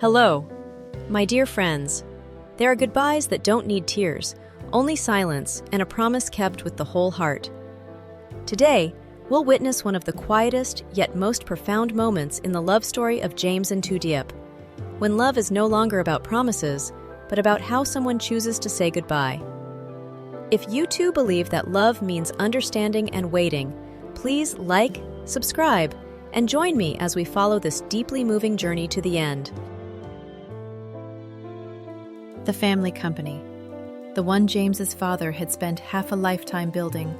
Hello, my dear friends. There are goodbyes that don't need tears, only silence and a promise kept with the whole heart. Today, we'll witness one of the quietest yet most profound moments in the love story of James and Diep, when love is no longer about promises, but about how someone chooses to say goodbye. If you too believe that love means understanding and waiting, please like, subscribe, and join me as we follow this deeply moving journey to the end. The family company, the one James's father had spent half a lifetime building,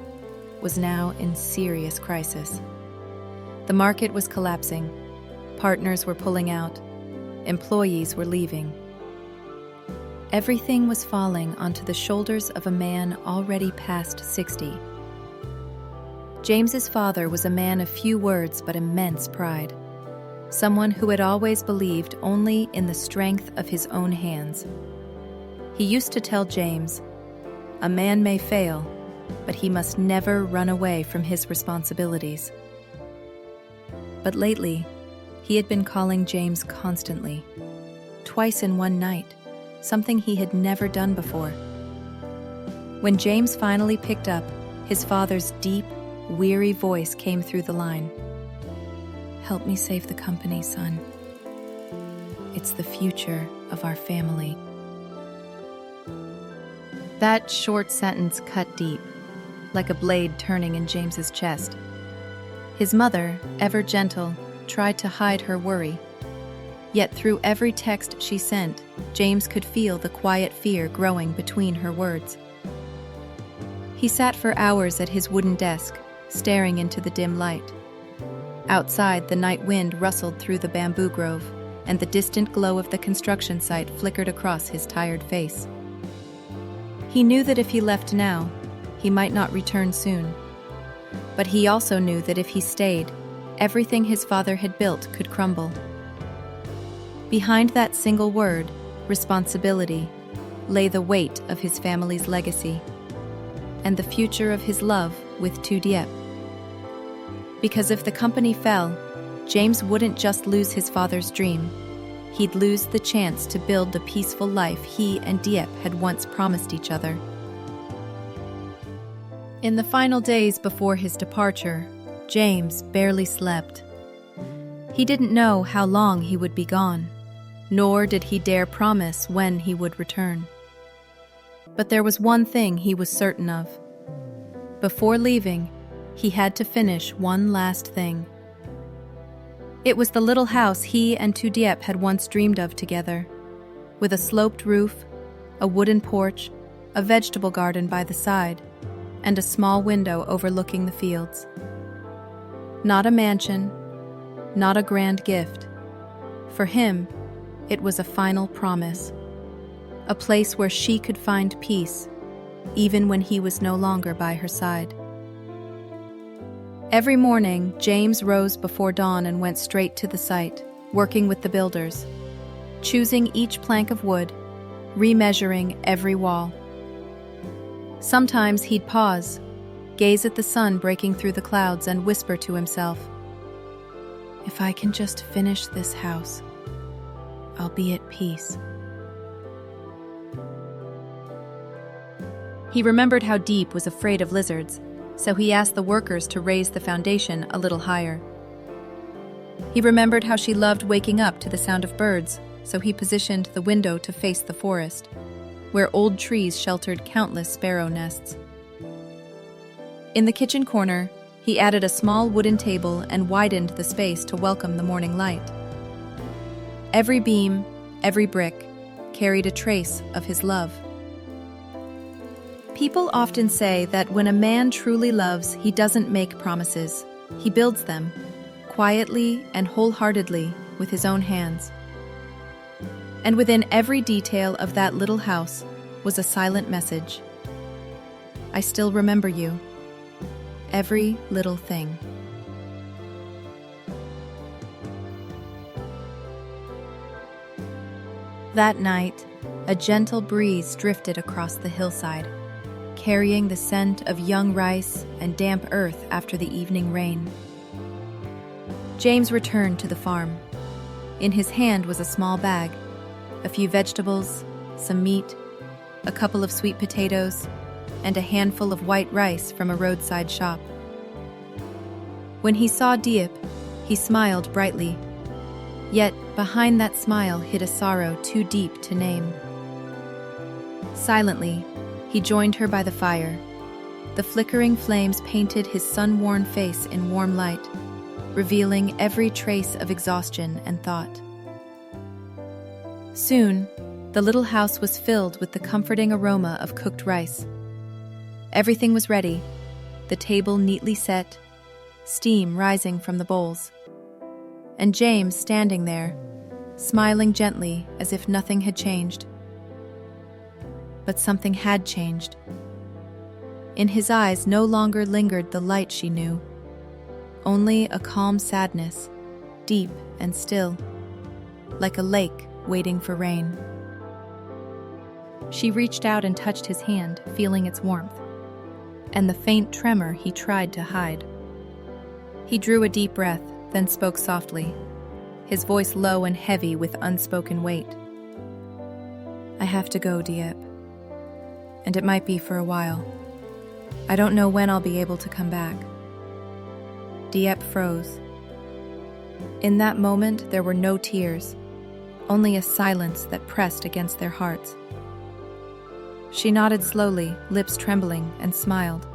was now in serious crisis. The market was collapsing, partners were pulling out, employees were leaving. Everything was falling onto the shoulders of a man already past 60. James's father was a man of few words but immense pride, someone who had always believed only in the strength of his own hands. He used to tell James, "A man may fail, but he must never run away from his responsibilities." But lately, he had been calling James constantly, twice in one night, something he had never done before. When James finally picked up, his father's deep, weary voice came through the line. "Help me save the company, son. It's the future of our family." That short sentence cut deep, like a blade turning in James's chest. His mother, ever gentle, tried to hide her worry. Yet through every text she sent, James could feel the quiet fear growing between her words. He sat for hours at his wooden desk, staring into the dim light. Outside, the night wind rustled through the bamboo grove, and the distant glow of the construction site flickered across his tired face. He knew that if he left now, he might not return soon. But he also knew that if he stayed, everything his father had built could crumble. Behind that single word, responsibility, lay the weight of his family's legacy, and the future of his love with Diep. Because if the company fell, James wouldn't just lose his father's dream. He'd lose the chance to build the peaceful life he and Diep had once promised each other. In the final days before his departure, James barely slept. He didn't know how long he would be gone, nor did he dare promise when he would return. But there was one thing he was certain of. Before leaving, he had to finish one last thing. It was the little house he and Diep had once dreamed of together, with a sloped roof, a wooden porch, a vegetable garden by the side, and a small window overlooking the fields. Not a mansion, not a grand gift. For him, it was a final promise, a place where she could find peace, even when he was no longer by her side. Every morning, James rose before dawn and went straight to the site, working with the builders, choosing each plank of wood, remeasuring every wall. Sometimes he'd pause, gaze at the sun breaking through the clouds, and whisper to himself, "If I can just finish this house, I'll be at peace." He remembered how Diep was afraid of lizards, so he asked the workers to raise the foundation a little higher. He remembered how she loved waking up to the sound of birds, so he positioned the window to face the forest, where old trees sheltered countless sparrow nests. In the kitchen corner, he added a small wooden table and widened the space to welcome the morning light. Every beam, every brick, carried a trace of his love. People often say that when a man truly loves, he doesn't make promises. He builds them, quietly and wholeheartedly, with his own hands. And within every detail of that little house was a silent message. "I still remember you. Every little thing." That night, a gentle breeze drifted across the hillside, carrying the scent of young rice and damp earth after the evening rain. James returned to the farm. In his hand was a small bag, a few vegetables, some meat, a couple of sweet potatoes, and a handful of white rice from a roadside shop. When he saw Diep, he smiled brightly. Yet behind that smile hid a sorrow too deep to name. Silently, he joined her by the fire. The flickering flames painted his sun-worn face in warm light, revealing every trace of exhaustion and thought. Soon, the little house was filled with the comforting aroma of cooked rice. Everything was ready, the table neatly set, steam rising from the bowls, and James standing there, smiling gently as if nothing had changed. But something had changed. In his eyes no longer lingered the light she knew, only a calm sadness, deep and still, like a lake waiting for rain. She reached out and touched his hand, feeling its warmth, and the faint tremor he tried to hide. He drew a deep breath, then spoke softly, his voice low and heavy with unspoken weight. "I have to go, Diep, and it might be for a while. I don't know when I'll be able to come back." Diep froze. In that moment, there were no tears, only a silence that pressed against their hearts. She nodded slowly, lips trembling, and smiled.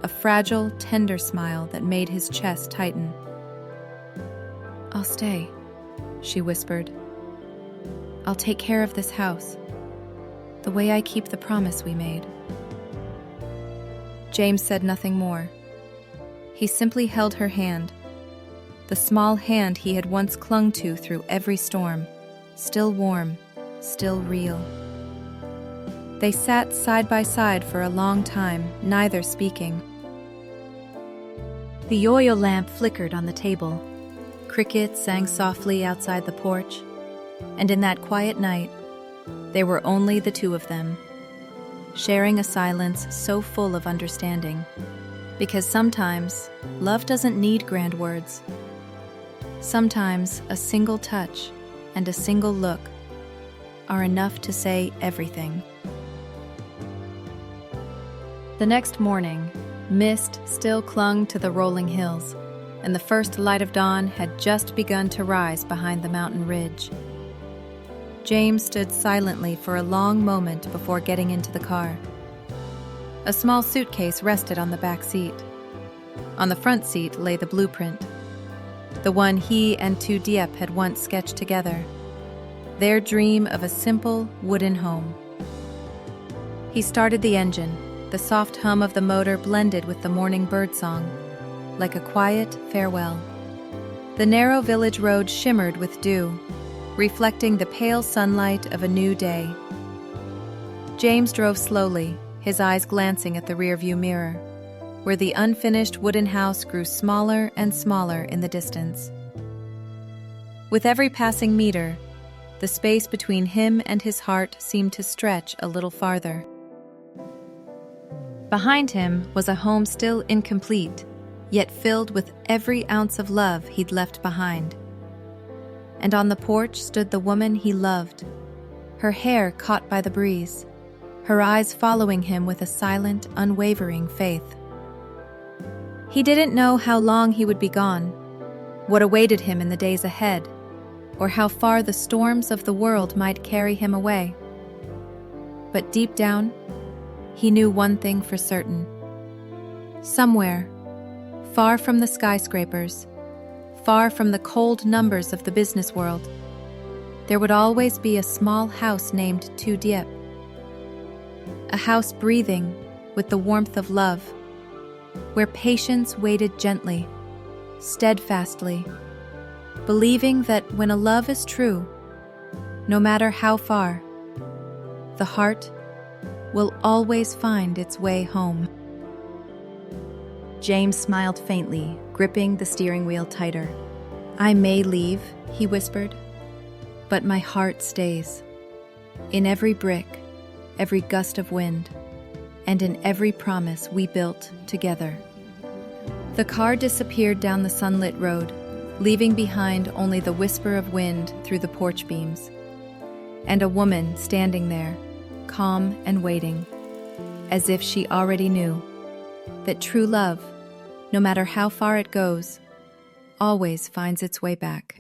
A fragile, tender smile that made his chest tighten. "I'll stay," she whispered. "I'll take care of this house, the way I keep the promise we made." James said nothing more. He simply held her hand, the small hand he had once clung to through every storm, still warm, still real. They sat side by side for a long time, neither speaking. The oil lamp flickered on the table. Crickets sang softly outside the porch, and in that quiet night, there were only the two of them, sharing a silence so full of understanding. Because sometimes, love doesn't need grand words. Sometimes a single touch and a single look are enough to say everything. The next morning, mist still clung to the rolling hills, and the first light of dawn had just begun to rise behind the mountain ridge. James stood silently for a long moment before getting into the car. A small suitcase rested on the back seat. On the front seat lay the blueprint, the one he and Diep had once sketched together, their dream of a simple wooden home. He started the engine. The soft hum of the motor blended with the morning birdsong, like a quiet farewell. The narrow village road shimmered with dew, reflecting the pale sunlight of a new day. James drove slowly, his eyes glancing at the rearview mirror, where the unfinished wooden house grew smaller and smaller in the distance. With every passing meter, the space between him and his heart seemed to stretch a little farther. Behind him was a home still incomplete, yet filled with every ounce of love he'd left behind. And on the porch stood the woman he loved, her hair caught by the breeze, her eyes following him with a silent, unwavering faith. He didn't know how long he would be gone, what awaited him in the days ahead, or how far the storms of the world might carry him away. But deep down, he knew one thing for certain. Somewhere, far from the skyscrapers, far from the cold numbers of the business world, there would always be a small house named Diep. A house breathing with the warmth of love, where patience waited gently, steadfastly, believing that when a love is true, no matter how far, the heart will always find its way home. James smiled faintly, gripping the steering wheel tighter. "I may leave," he whispered, "but my heart stays. In every brick, every gust of wind, and in every promise we built together." The car disappeared down the sunlit road, leaving behind only the whisper of wind through the porch beams, and a woman standing there, calm and waiting, as if she already knew that true love, no matter how far it goes, always finds its way back.